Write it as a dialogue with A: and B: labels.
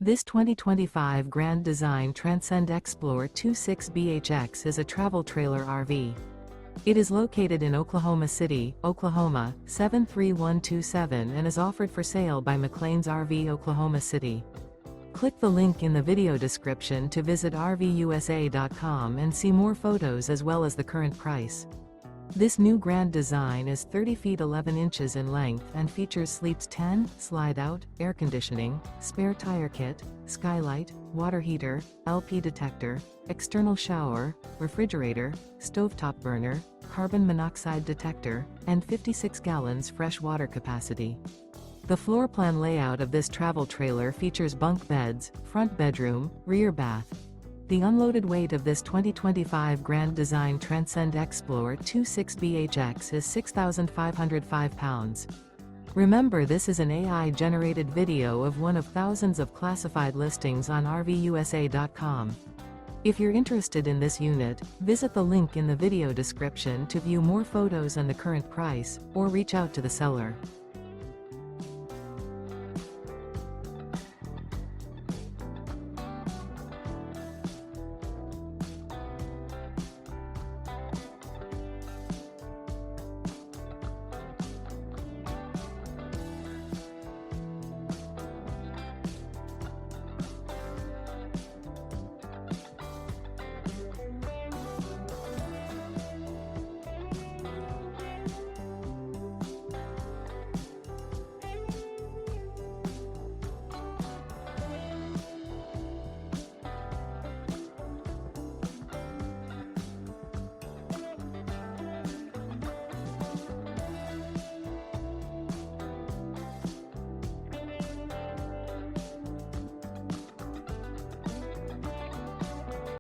A: This 2025 Grand Design Transcend Xplor 26BHX is a travel trailer RV. It is located in Oklahoma City, Oklahoma, 73127 and is offered for sale by McClain's RV Oklahoma City. Click the link in the video description to visit RVUSA.com and see more photos as well as the current price. This new Grand Design is 30 feet 11 inches in length and features sleeps 10, slide-out, air conditioning, spare tire kit, skylight, water heater, LP detector, external shower, refrigerator, stovetop burner, carbon monoxide detector, and 56 gallons fresh water capacity. The floor plan layout of this travel trailer features bunk beds, front bedroom, rear bath. The unloaded weight of this 2025 Grand Design Transcend Xplor 26BHX is 6,505 pounds. Remember, this is an AI-generated video of one of thousands of classified listings on RVUSA.com. If you're interested in this unit, visit the link in the video description to view more photos and the current price, or reach out to the seller.